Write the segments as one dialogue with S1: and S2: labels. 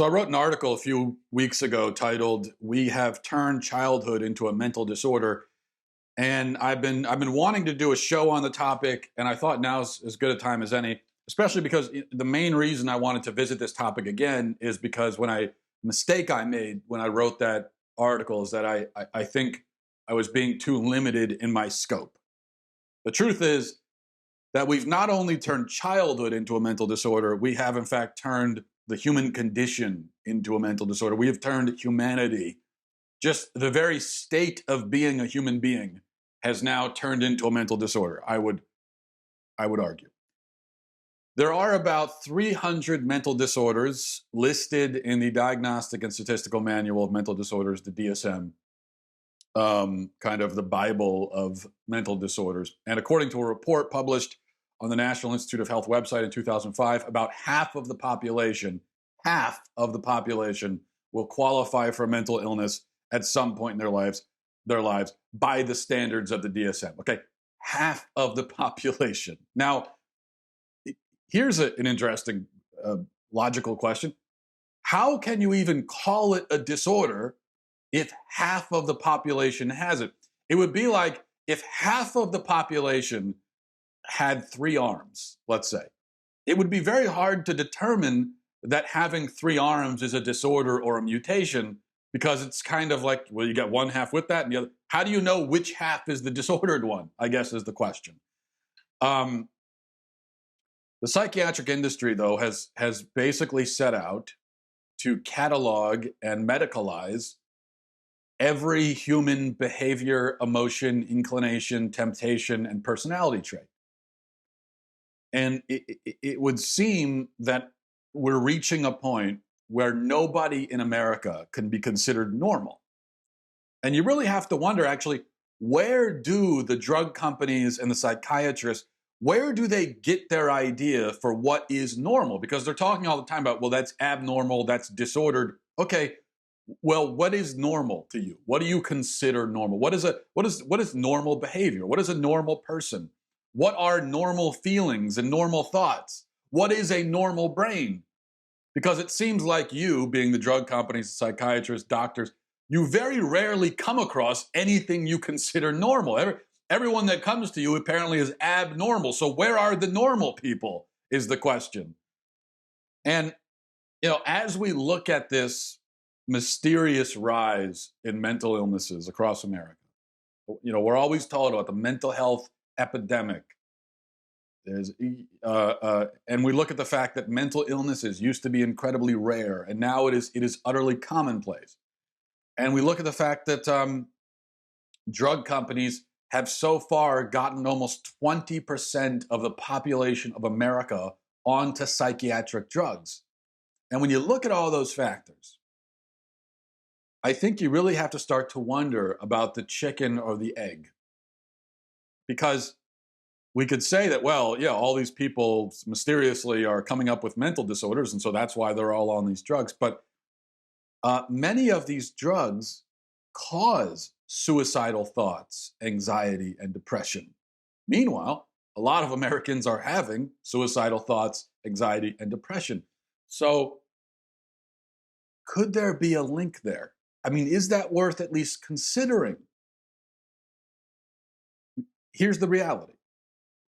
S1: So I wrote an article a few weeks ago titled "We Have Turned Childhood into a Mental Disorder," and I've been wanting to do a show on the topic, and I thought now's as good a time as any, especially because the main reason I wanted to visit this topic again is because mistake I made when I wrote that article is that I think I was being too limited in my scope. The truth is that we've not only turned childhood into a mental disorder, we have in fact turned the human condition into a mental disorder. We have turned humanity, just the very state of being a human being, has now turned into a mental disorder, I would argue. There are about 300 mental disorders listed in the Diagnostic and Statistical Manual of Mental Disorders, the DSM, kind of the Bible of mental disorders. And according to a report published on the National Institute of Health website in 2005, about half of the population will qualify for a mental illness at some point in their lives by the standards of the DSM. Okay, half of the population. Now, here's an interesting logical question. How can you even call it a disorder if half of the population has it? It would be like if half of the population had 3 arms, let's say. It would be very hard to determine that having 3 arms is a disorder or a mutation, because it's kind of like, well, you got one half with that and the other. How do you know which half is the disordered one, I guess, is the question. The psychiatric industry, though, has basically set out to catalog and medicalize every human behavior, emotion, inclination, temptation, and personality trait. And it would seem that we're reaching a point where nobody in America can be considered normal. And you really have to wonder, actually, where do the drug companies and the psychiatrists, where do they get their idea for what is normal? Because they're talking all the time about, well, that's abnormal, that's disordered. Okay, well, what is normal to you? What do you consider normal? What is normal behavior? What is a normal person? What are normal feelings and normal thoughts? What is a normal brain? Because it seems like you, being the drug companies, psychiatrists, doctors, you very rarely come across anything you consider normal. Everyone that comes to you apparently is abnormal. So where are the normal people is the question. And, as we look at this mysterious rise in mental illnesses across America, we're always told about the mental health epidemic. And we look at the fact that mental illnesses used to be incredibly rare, and now it is utterly commonplace. And we look at the fact that drug companies have so far gotten almost 20% of the population of America onto psychiatric drugs. And when you look at all those factors, I think you really have to start to wonder about the chicken or the egg. Because we could say that, well, yeah, all these people mysteriously are coming up with mental disorders, and so that's why they're all on these drugs. But many of these drugs cause suicidal thoughts, anxiety, and depression. Meanwhile, a lot of Americans are having suicidal thoughts, anxiety, and depression. So could there be a link there? I mean, is that worth at least considering? Here's the reality.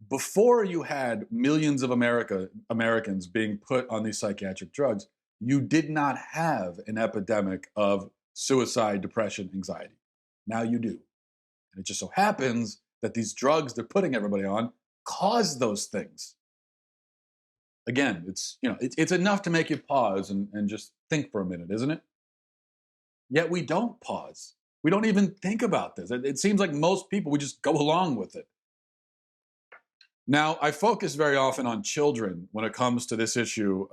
S1: Before you had millions of Americans being put on these psychiatric drugs, you did not have an epidemic of suicide, depression, anxiety. Now you do. And it just so happens that these drugs they're putting everybody on cause those things. Again, it's enough to make you pause and just think for a minute, isn't it? Yet we don't pause. We don't even think about this. It seems like most people, we just go along with it. Now, I focus very often on children when it comes to this issue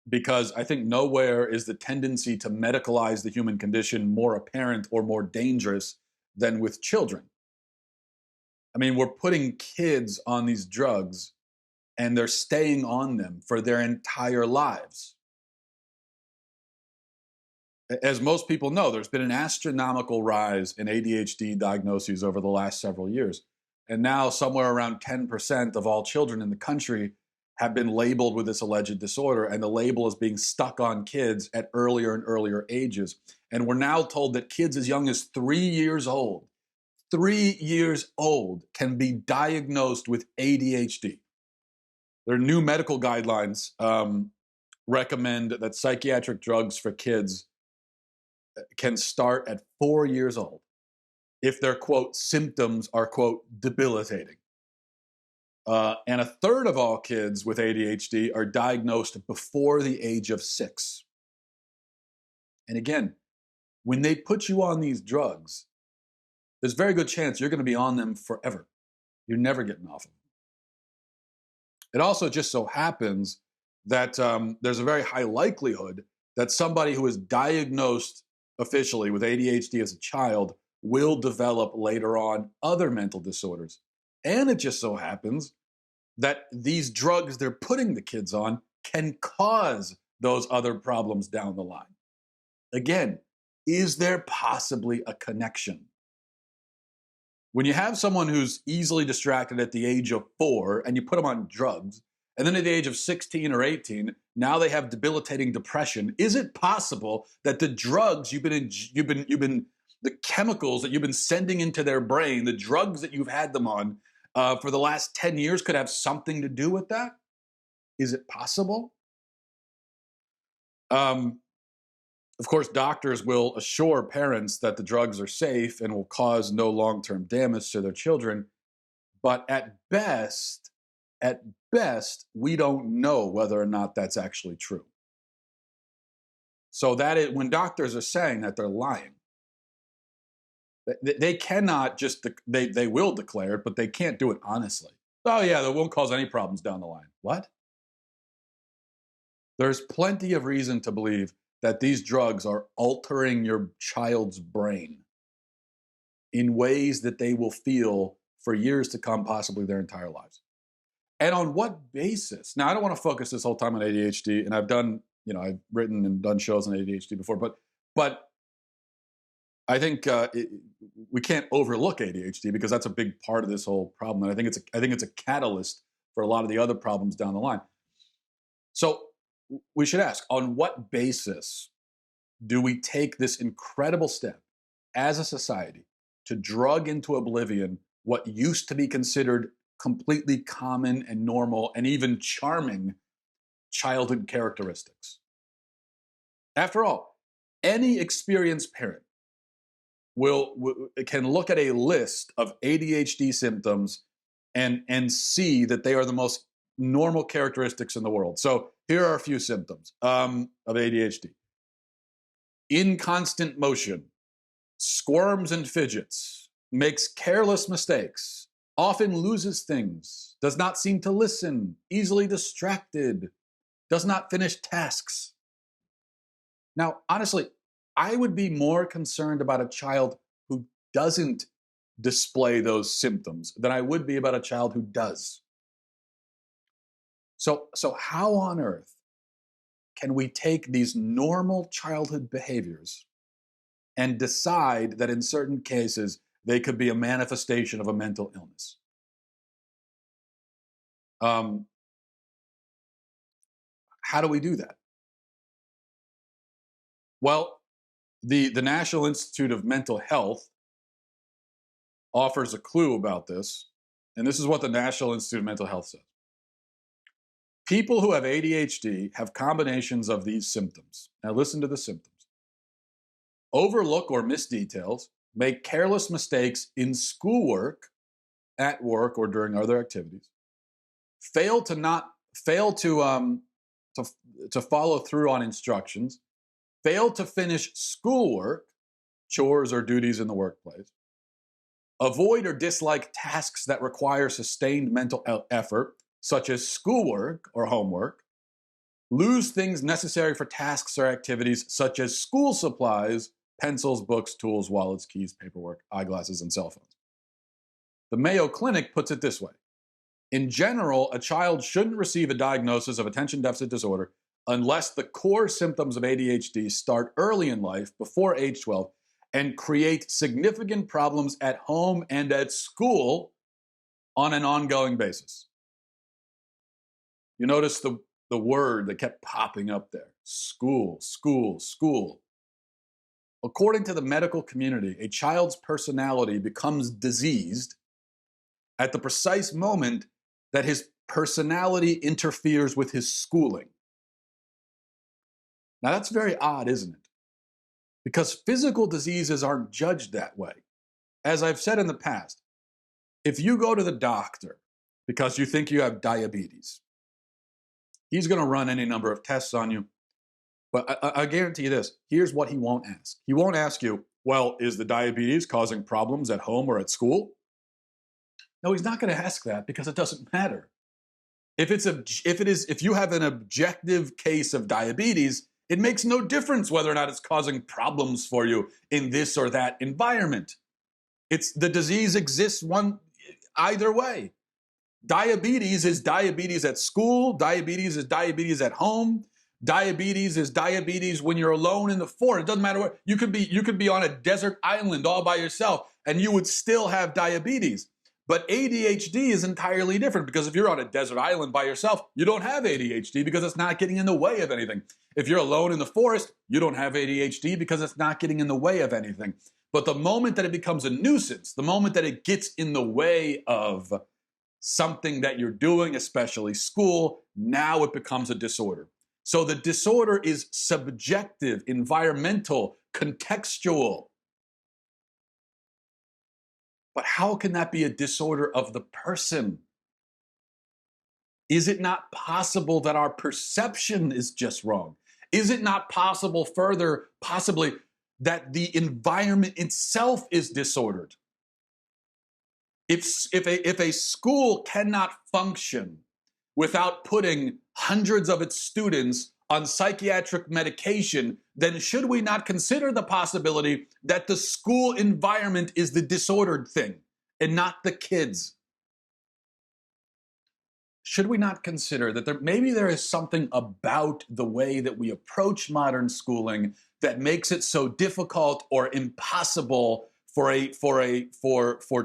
S1: because I think nowhere is the tendency to medicalize the human condition more apparent or more dangerous than with children. I mean, we're putting kids on these drugs and they're staying on them for their entire lives. As most people know, there's been an astronomical rise in ADHD diagnoses over the last several years. And now somewhere around 10% of all children in the country have been labeled with this alleged disorder, and the label is being stuck on kids at earlier and earlier ages. And we're now told that kids as young as 3 years old, 3 years old, can be diagnosed with ADHD. There are new medical guidelines recommend that psychiatric drugs for kids can start at 4 years old if their, quote, symptoms are, quote, debilitating. And a third of all kids with ADHD are diagnosed before the age of 6. And again, when they put you on these drugs, there's a very good chance you're going to be on them forever. You're never getting off of them. It also just so happens that there's a very high likelihood that somebody who is diagnosed officially with ADHD as a child will develop later on other mental disorders. And it just so happens that these drugs they're putting the kids on can cause those other problems down the line. Again, is there possibly a connection? When you have someone who's easily distracted at the age of 4 and you put them on drugs, and then at the age of 16 or 18, now they have debilitating depression, is it possible that the drugs the chemicals that you've been sending into their brain, the drugs that you've had them on for the last 10 years could have something to do with that? Is it possible? Of course, doctors will assure parents that the drugs are safe and will cause no long-term damage to their children. But at best, we don't know whether or not that's actually true. So when doctors are saying that, they're lying. They cannot just, they will declare it, but they can't do it honestly. Oh yeah, that won't cause any problems down the line. What? There's plenty of reason to believe that these drugs are altering your child's brain in ways that they will feel for years to come, possibly their entire lives. And on what basis? Now, I don't want to focus this whole time on ADHD, and I've written and done shows on ADHD before, but I think we can't overlook ADHD because that's a big part of this whole problem. And I think it's a catalyst for a lot of the other problems down the line. So we should ask, on what basis do we take this incredible step as a society to drug into oblivion what used to be considered completely common and normal and even charming childhood characteristics? After all, any experienced parent can look at a list of ADHD symptoms and see that they are the most normal characteristics in the world. So here are a few symptoms of ADHD. Inconstant motion, squirms and fidgets, makes careless mistakes, often loses things, does not seem to listen, easily distracted, does not finish tasks. Now, honestly, I would be more concerned about a child who doesn't display those symptoms than I would be about a child who does. So how on earth can we take these normal childhood behaviors and decide that in certain cases they could be a manifestation of a mental illness? How do we do that? Well, the National Institute of Mental Health offers a clue about this, and this is what the National Institute of Mental Health says. People who have ADHD have combinations of these symptoms. Now listen to the symptoms. Overlook or miss details, make careless mistakes in schoolwork, at work, or during other activities, fail to follow through on instructions, fail to finish schoolwork, chores or duties in the workplace, avoid or dislike tasks that require sustained mental effort, such as schoolwork or homework, lose things necessary for tasks or activities such as school supplies, pencils, books, tools, wallets, keys, paperwork, eyeglasses, and cell phones. The Mayo Clinic puts it this way. In general, a child shouldn't receive a diagnosis of attention deficit disorder unless the core symptoms of ADHD start early in life, before age 12, and create significant problems at home and at school on an ongoing basis. You notice the word that kept popping up there: school, school, school. According to the medical community, a child's personality becomes diseased at the precise moment that his personality interferes with his schooling. Now, that's very odd, isn't it? Because physical diseases aren't judged that way. As I've said in the past, if you go to the doctor because you think you have diabetes, he's going to run any number of tests on you. But I guarantee you this, here's what he won't ask. He won't ask you, well, is the diabetes causing problems at home or at school? No, he's not going to ask that because it doesn't matter. If you have an objective case of diabetes, it makes no difference whether or not it's causing problems for you in this or that environment. The disease exists either way. Diabetes is diabetes at school. Diabetes is diabetes at home. Diabetes is diabetes when you're alone in the forest. It doesn't matter what. You could be on a desert island all by yourself and you would still have diabetes. But ADHD is entirely different, because if you're on a desert island by yourself, you don't have ADHD because it's not getting in the way of anything. If you're alone in the forest, you don't have ADHD because it's not getting in the way of anything. But the moment that it becomes a nuisance, the moment that it gets in the way of something that you're doing, especially school, now it becomes a disorder. So the disorder is subjective, environmental, contextual. But how can that be a disorder of the person? Is it not possible that our perception is just wrong? Is it not possible, possibly, that the environment itself is disordered? If a school cannot function without putting hundreds of its students on psychiatric medication, then should we not consider the possibility that the school environment is the disordered thing and not the kids? Should we not consider that maybe there is something about the way that we approach modern schooling that makes it so difficult or impossible for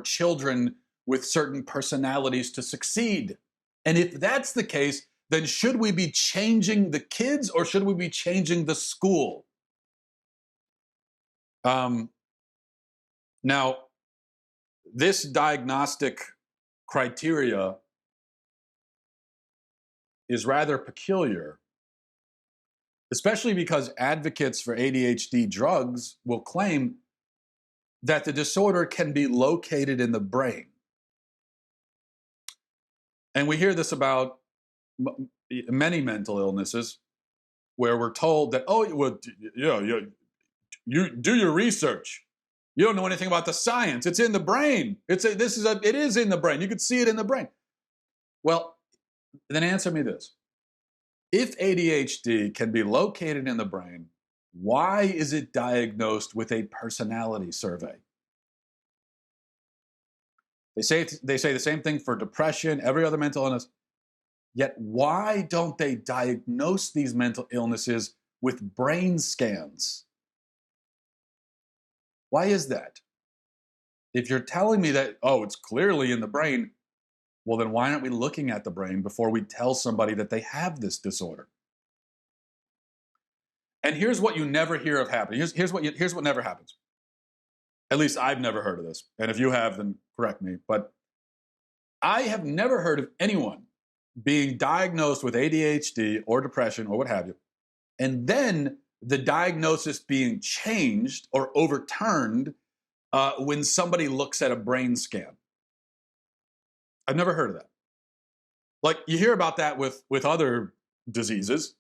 S1: children with certain personalities to succeed? And if that's the case, then should we be changing the kids or should we be changing the school? Now, this diagnostic criteria is rather peculiar, especially because advocates for ADHD drugs will claim that the disorder can be located in the brain. And we hear this about many mental illnesses where we're told that, oh, well, you do your research. You don't know anything about the science. It's in the brain. It is in the brain. You could see it in the brain. Well, then answer me this. If ADHD can be located in the brain, why is it diagnosed with a personality survey? They say the same thing for depression, every other mental illness. Yet why don't they diagnose these mental illnesses with brain scans? Why is that? If you're telling me that, oh, it's clearly in the brain, well, then why aren't we looking at the brain before we tell somebody that they have this disorder? And here's what you never hear of happening. Here's what never happens. At least I've never heard of this. And if you have, then correct me. But I have never heard of anyone being diagnosed with ADHD or depression or what have you, and then the diagnosis being changed or overturned when somebody looks at a brain scan. I've never heard of that. Like, you hear about that with other diseases.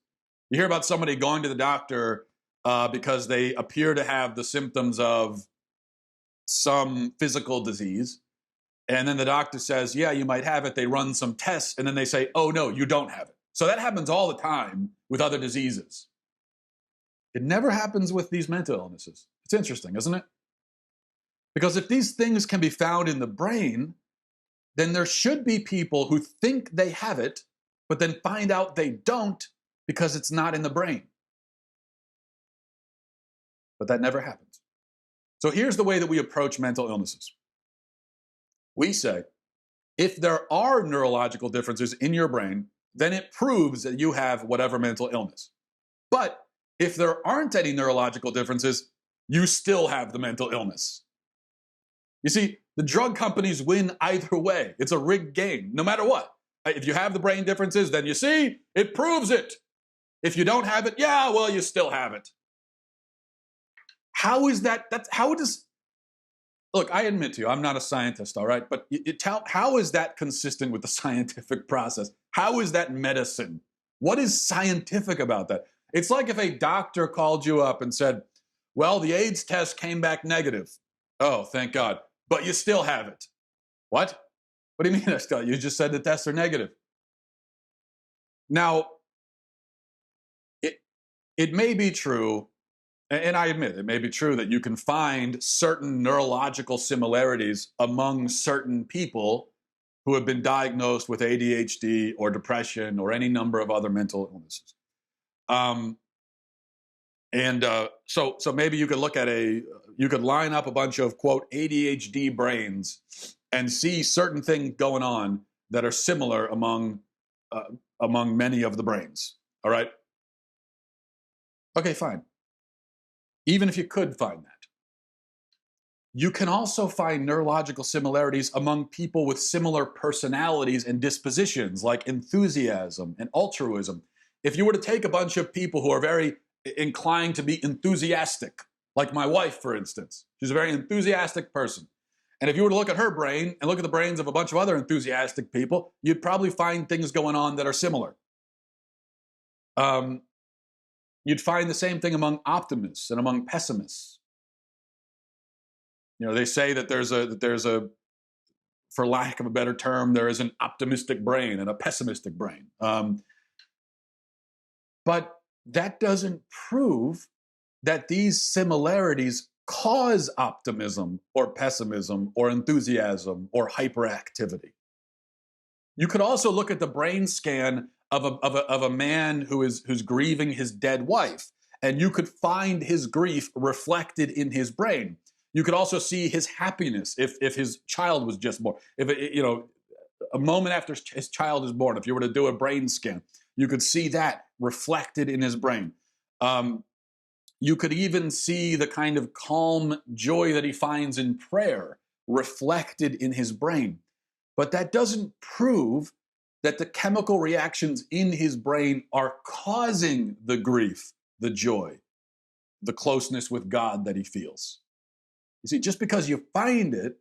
S1: You hear about somebody going to the doctor because they appear to have the symptoms of some physical disease. And then the doctor says, yeah, you might have it. They run some tests and then they say, oh, no, you don't have it. So that happens all the time with other diseases. It never happens with these mental illnesses. It's interesting, isn't it? Because if these things can be found in the brain, then there should be people who think they have it, but then find out they don't because it's not in the brain. But that never happens. So here's the way that we approach mental illnesses. We say, if there are neurological differences in your brain, then it proves that you have whatever mental illness. But if there aren't any neurological differences, you still have the mental illness. You see, the drug companies win either way. It's a rigged game, no matter what. If you have the brain differences, then you see, it proves it. If you don't have it, yeah, well, you still have it. How is that? Look, I admit to you, I'm not a scientist, all right? But how is that consistent with the scientific process? How is that medicine? What is scientific about that? It's like if a doctor called you up and said, well, the AIDS test came back negative. Oh, thank God. But you still have it. What? What do you mean? You just said the tests are negative. Now, it may be true, and I admit it may be true that you can find certain neurological similarities among certain people who have been diagnosed with ADHD or depression or any number of other mental illnesses. So maybe you could look at you could line up a bunch of, quote, ADHD brains and see certain things going on that are similar among many of the brains, all right? Okay, fine. Even if you could find that. You can also find neurological similarities among people with similar personalities and dispositions, like enthusiasm and altruism. If you were to take a bunch of people who are very inclined to be enthusiastic, like my wife, for instance, she's a very enthusiastic person. And if you were to look at her brain and look at the brains of a bunch of other enthusiastic people, you'd probably find things going on that are similar. You'd find the same thing among optimists and among pessimists. You know, they say that there's a, for lack of a better term, there is an optimistic brain and a pessimistic brain. But that doesn't prove that these similarities cause optimism or pessimism or enthusiasm or hyperactivity. You could also look at the brain scan of a man who's grieving his dead wife, and you could find his grief reflected in his brain. You could also see his happiness if his child was just born. If a moment after his child is born, if you were to do a brain scan, you could see that reflected in his brain. You could even see the kind of calm joy that he finds in prayer reflected in his brain. But that doesn't prove that the chemical reactions in his brain are causing the grief, the joy, the closeness with God that he feels. You see, just because you find it,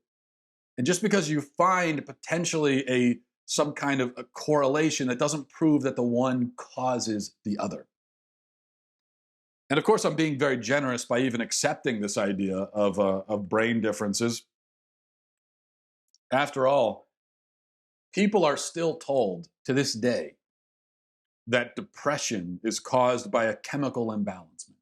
S1: and just because you find potentially some kind of a correlation, that doesn't prove that the one causes the other. And of course, I'm being very generous by even accepting this idea of brain differences. After all, people are still told to this day that depression is caused by a chemical imbalancement.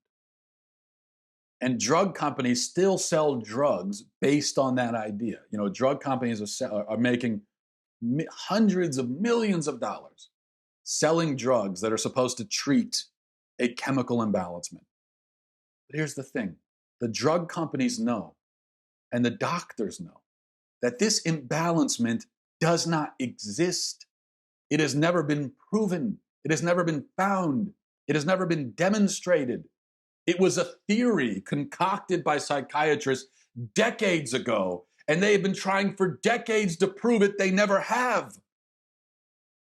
S1: And drug companies still sell drugs based on that idea. You know, drug companies are making hundreds of millions of dollars selling drugs that are supposed to treat a chemical imbalancement. But here's the thing. The drug companies know, and the doctors know, that this imbalancement does not exist. It has never been proven. It has never been found. It has never been demonstrated. It was a theory concocted by psychiatrists decades ago, and they have been trying for decades to prove it. They never have.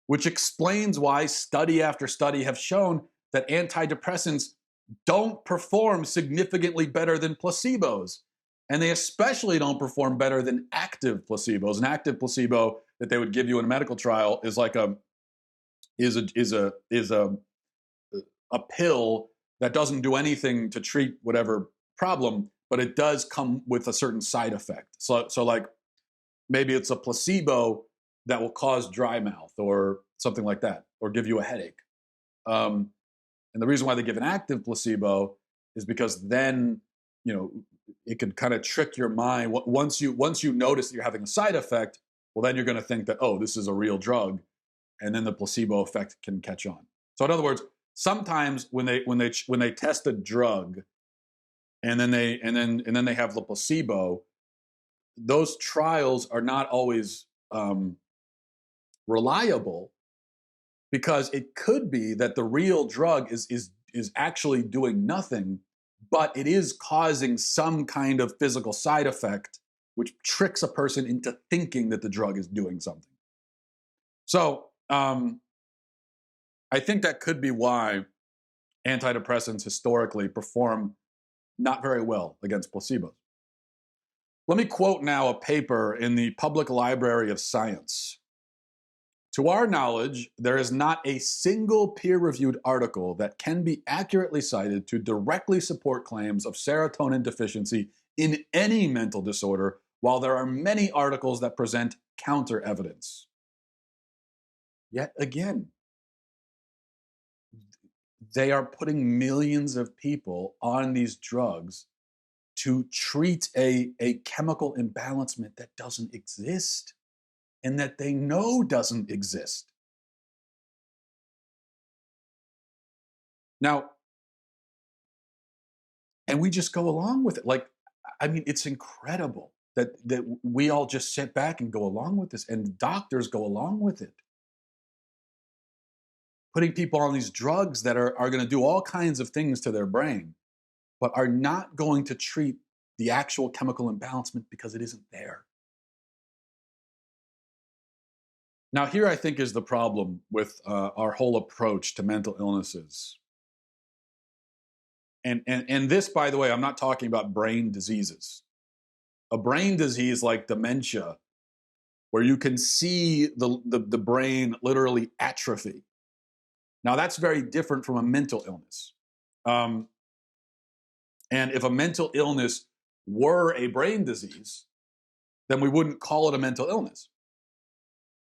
S1: Which explains why study after study have shown that antidepressants don't perform significantly better than placebos. And they especially don't perform better than active placebos. An active placebo that they would give you in a medical trial is like a pill that doesn't do anything to treat whatever problem, but it does come with a certain side effect. So like maybe it's a placebo that will cause dry mouth or something like that, or give you a headache. And the reason why they give an active placebo is because then, you know, it could kind of trick your mind. Once you notice that you're having a side effect, well, then you're going to think that, oh, this is a real drug, and then the placebo effect can catch on. So in other words, sometimes when they test a drug, and then they have the placebo, those trials are not always reliable, because it could be that the real drug is actually doing nothing, but it is causing some kind of physical side effect, which tricks a person into thinking that the drug is doing something. So I think that could be why antidepressants historically perform not very well against placebos. Let me quote now a paper in the Public Library of Science. To our knowledge, there is not a single peer-reviewed article that can be accurately cited to directly support claims of serotonin deficiency in any mental disorder, while there are many articles that present counter-evidence. Yet again, they are putting millions of people on these drugs to treat a chemical imbalancement that doesn't exist and that they know doesn't exist. Now, and we just go along with it. Like, I mean, it's incredible that we all just sit back and go along with this, and doctors go along with it. Putting people on these drugs that are going to do all kinds of things to their brain, but are not going to treat the actual chemical imbalancement because it isn't there. Now, here I think is the problem with our whole approach to mental illnesses. And this, by the way, I'm not talking about brain diseases. A brain disease like dementia, where you can see the brain literally atrophy. Now, that's very different from a mental illness. And if a mental illness were a brain disease, then we wouldn't call it a mental illness.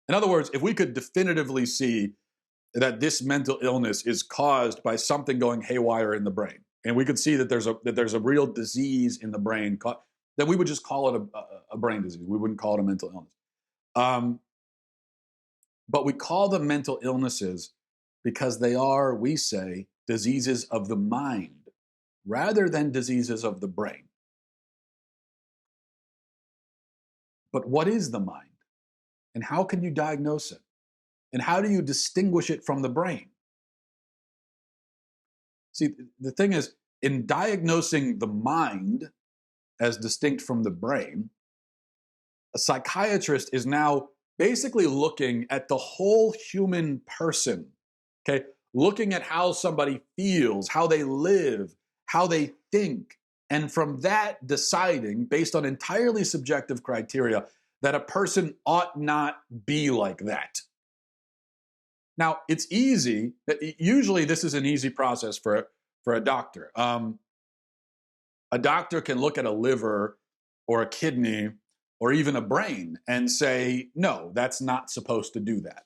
S1: In other words, if we could definitively see that this mental illness is caused by something going haywire in the brain, and we could see that there's a real disease in the brain, then we would just call it a brain disease. We wouldn't call it a mental illness. But we call them mental illnesses because they are, we say, diseases of the mind rather than diseases of the brain. But what is the mind? And how can you diagnose it? And how do you distinguish it from the brain? See, the thing is, in diagnosing the mind as distinct from the brain, a psychiatrist is now basically looking at the whole human person, okay? Looking at how somebody feels, how they live, how they think, and from that deciding, based on entirely subjective criteria, that a person ought not be like that. Now, it's easy. Usually, this is an easy process for a doctor. A doctor can look at a liver or a kidney or even a brain and say, no, that's not supposed to do that.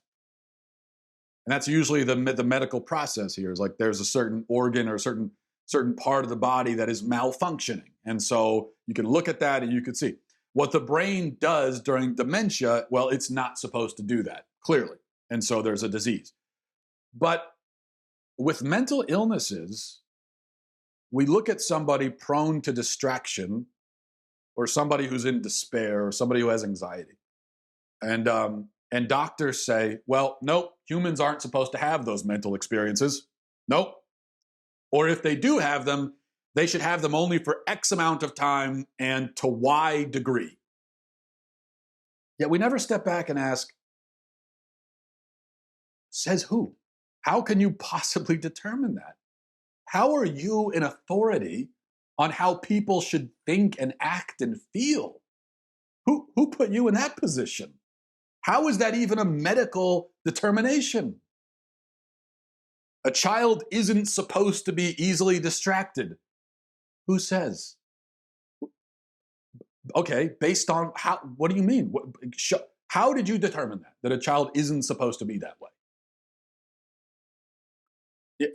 S1: And that's usually the medical process here. Is like there's a certain organ or a certain part of the body that is malfunctioning. And so you can look at that and you can see. What the brain does during dementia, well, it's not supposed to do that, clearly. And so there's a disease. But with mental illnesses, we look at somebody prone to distraction or somebody who's in despair or somebody who has anxiety. And doctors say, well, nope, humans aren't supposed to have those mental experiences. Nope. Or if they do have them, they should have them only for X amount of time and to Y degree. Yet we never step back and ask, says who? How can you possibly determine that? How are you an authority on how people should think and act and feel? Who put you in that position? How is that even a medical determination? A child isn't supposed to be easily distracted. Who says? Okay, based on how, what do you mean? How did you determine that a child isn't supposed to be that way?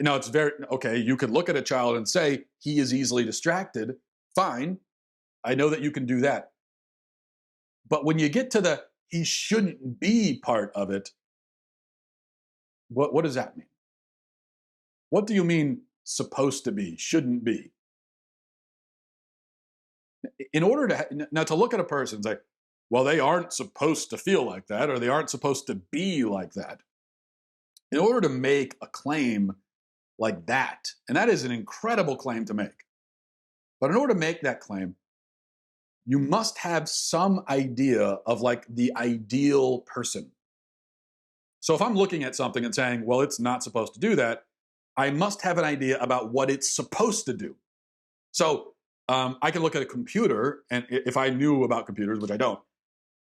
S1: No, it's very, okay, you could look at a child and say, he is easily distracted. Fine. I know that you can do that. But when you get to the, he shouldn't be part of it, what does that mean? What do you mean supposed to be, shouldn't be? In order to look at a person and say, well, they aren't supposed to feel like that, or they aren't supposed to be like that. In order to make a claim like that, and that is an incredible claim to make, but in order to make that claim, you must have some idea of like the ideal person. So if I'm looking at something and saying, well, it's not supposed to do that, I must have an idea about what it's supposed to do. So I can look at a computer, and if I knew about computers, which I don't,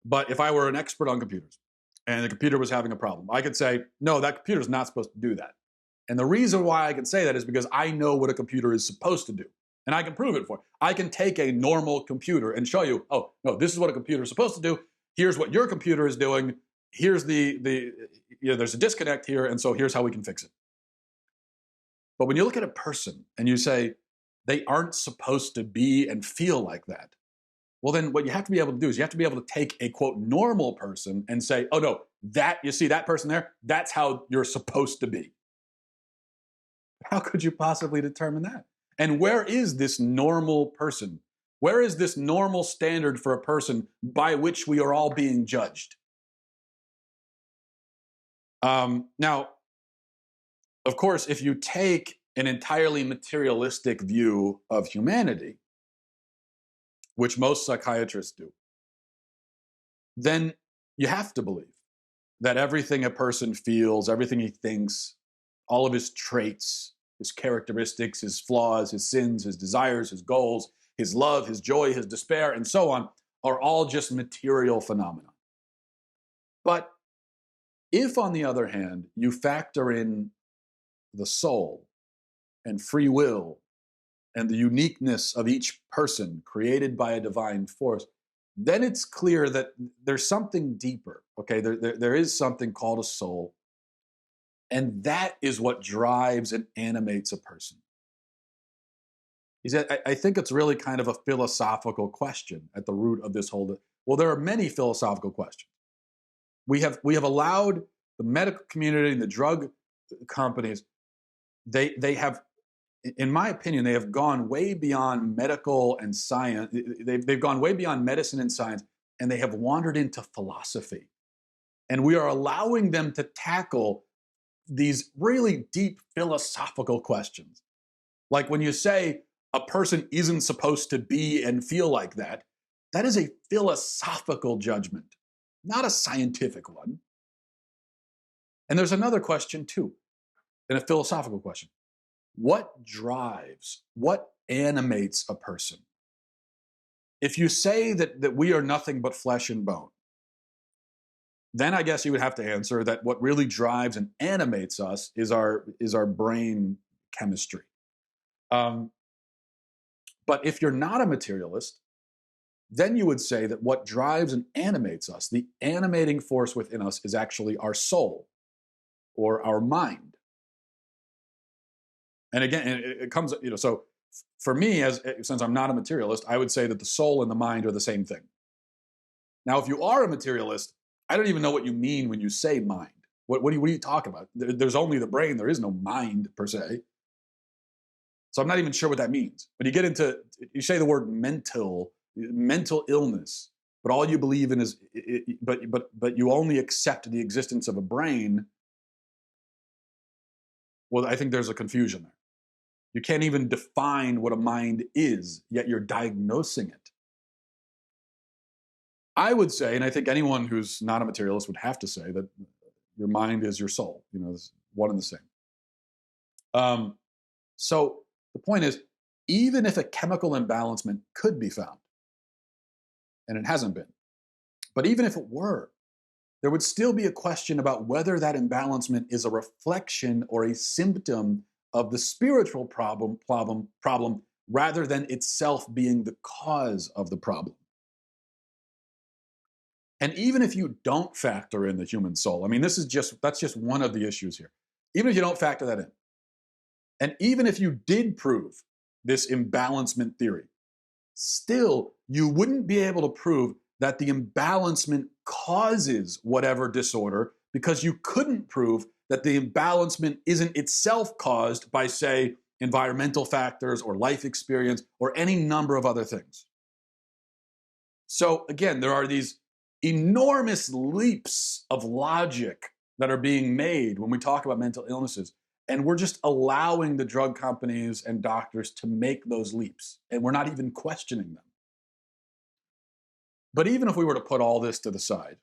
S1: but if I were an expert on computers and the computer was having a problem, I could say, no, that computer is not supposed to do that. And the reason why I can say that is because I know what a computer is supposed to do. And I can prove it for you. I can take a normal computer and show you, oh, no, this is what a computer is supposed to do. Here's what your computer is doing. Here's there's a disconnect here, and so here's how we can fix it. But when you look at a person and you say, they aren't supposed to be and feel like that, well, then what you have to be able to do is you have to be able to take a, quote, normal person and say, oh, no, you see that person there? That's how you're supposed to be. How could you possibly determine that? And where is this normal person? Where is this normal standard for a person by which we are all being judged? Now, of course, if you take an entirely materialistic view of humanity, which most psychiatrists do, then you have to believe that everything a person feels, everything he thinks, all of his traits, his characteristics, his flaws, his sins, his desires, his goals, his love, his joy, his despair, and so on, are all just material phenomena. But if, on the other hand, you factor in the soul and free will and the uniqueness of each person created by a divine force, then it's clear that there's something deeper, okay? There is something called a soul, and that is what drives and animates a person. He said, I think it's really kind of a philosophical question at the root of this whole. Well, there are many philosophical questions. We have allowed the medical community and the drug companies, they have, in my opinion, they have gone way beyond medical and science. They've gone way beyond medicine and science, and they have wandered into philosophy. And we are allowing them to tackle these really deep philosophical questions. Like when you say a person isn't supposed to be and feel like that, that is a philosophical judgment, not a scientific one. And there's another question too, and a philosophical question. What drives, what animates a person? If you say that we are nothing but flesh and bone, then I guess you would have to answer that what really drives and animates us is our brain chemistry. But if you're not a materialist, then you would say that what drives and animates us, the animating force within us, is actually our soul or our mind. And again, it comes, so for me, since I'm not a materialist, I would say that the soul and the mind are the same thing. Now, if you are a materialist, I don't even know what you mean when you say mind. What are you talking about? There's only the brain. There is no mind per se. So I'm not even sure what that means. When you say the word mental illness, but all you believe in is, but you only accept the existence of a brain. Well, I think there's a confusion there. You can't even define what a mind is, yet you're diagnosing it. I would say, and I think anyone who's not a materialist would have to say, that your mind is your soul. It's one and the same. So the point is, even if a chemical imbalancement could be found, and it hasn't been, but even if it were, there would still be a question about whether that imbalancement is a reflection or a symptom of the spiritual problem rather than itself being the cause of the problem. And even if you don't factor in the human soul, I mean, that's just one of the issues here. Even if you don't factor that in, and even if you did prove this imbalancement theory, still you wouldn't be able to prove that the imbalancement causes whatever disorder, because you couldn't prove that the imbalancement isn't itself caused by, say, environmental factors or life experience or any number of other things. So again, there are these enormous leaps of logic that are being made when we talk about mental illnesses. And we're just allowing the drug companies and doctors to make those leaps. And we're not even questioning them. But even if we were to put all this to the side,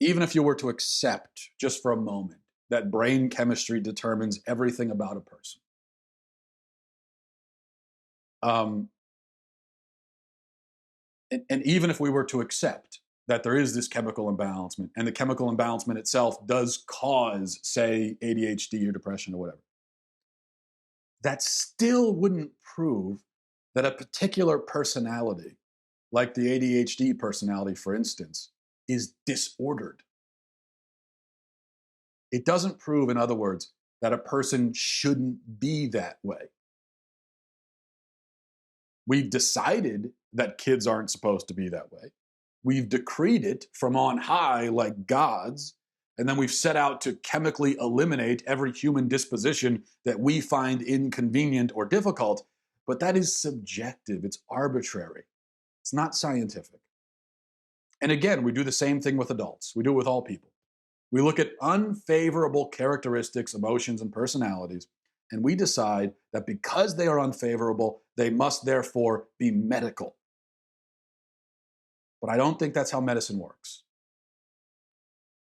S1: even if you were to accept just for a moment that brain chemistry determines everything about a person, and even if we were to accept that there is this chemical imbalancement, and the chemical imbalancement itself does cause, say, ADHD or depression or whatever, that still wouldn't prove that a particular personality, like the ADHD personality, for instance, is disordered. It doesn't prove, in other words, that a person shouldn't be that way. We've decided that kids aren't supposed to be that way. We've decreed it from on high like gods, and then we've set out to chemically eliminate every human disposition that we find inconvenient or difficult, but that is subjective, it's arbitrary, it's not scientific. And again, we do the same thing with adults. We do it with all people. We look at unfavorable characteristics, emotions, and personalities, and we decide that because they are unfavorable, they must therefore be medical. But I don't think that's how medicine works.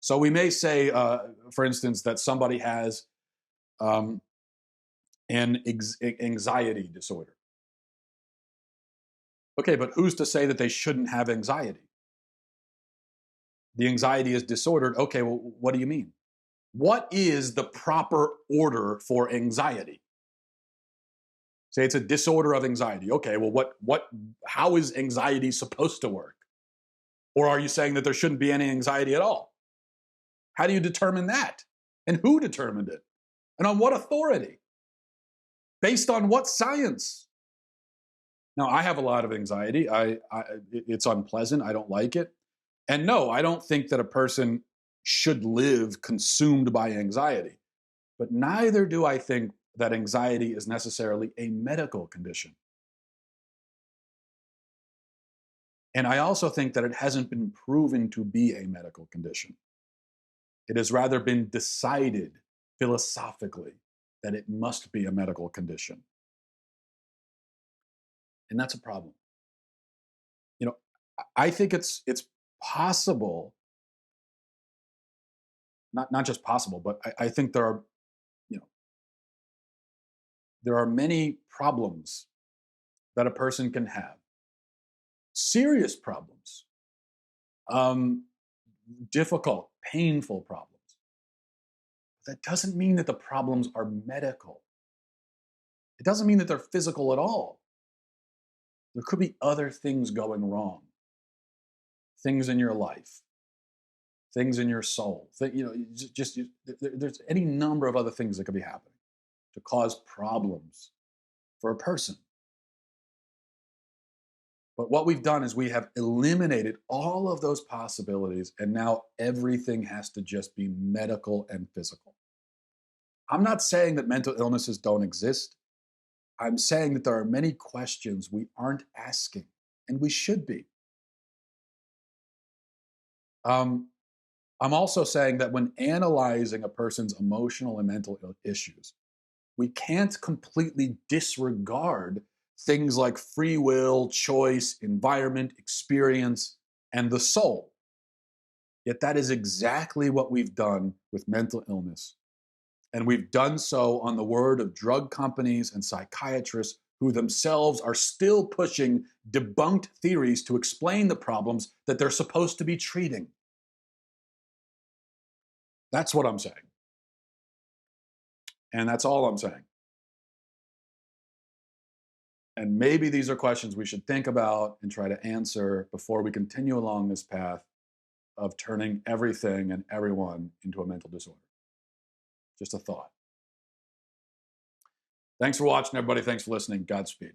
S1: So we may say, for instance, that somebody has an anxiety disorder. Okay, but who's to say that they shouldn't have anxiety? The anxiety is disordered. Okay, well, what do you mean? What is the proper order for anxiety? Say it's a disorder of anxiety. Okay, well, how is anxiety supposed to work? Or are you saying that there shouldn't be any anxiety at all? How do you determine that? And who determined it? And on what authority? Based on what science? Now, I have a lot of anxiety. It's unpleasant. I don't like it. And no, I don't think that a person should live consumed by anxiety. But neither do I think that anxiety is necessarily a medical condition. And I also think that it hasn't been proven to be a medical condition. It has rather been decided philosophically that it must be a medical condition. And that's a problem. You know, I think it's possible, not just possible, but I think there are, there are many problems that a person can have. Serious problems, difficult, painful problems. That doesn't mean that the problems are medical. It doesn't mean that they're physical at all. There could be other things going wrong. Things in your life, things in your soul. There's any number of other things that could be happening to cause problems for a person. But what we've done is we have eliminated all of those possibilities, and now everything has to just be medical and physical. I'm not saying that mental illnesses don't exist. I'm saying that there are many questions we aren't asking, and we should be. I'm also saying that when analyzing a person's emotional and mental issues, we can't completely disregard things like free will, choice, environment, experience, and the soul. Yet that is exactly what we've done with mental illness. And we've done so on the word of drug companies and psychiatrists who themselves are still pushing debunked theories to explain the problems that they're supposed to be treating. That's what I'm saying. And that's all I'm saying. And maybe these are questions we should think about and try to answer before we continue along this path of turning everything and everyone into a mental disorder. Just a thought. Thanks for watching, everybody. Thanks for listening. Godspeed.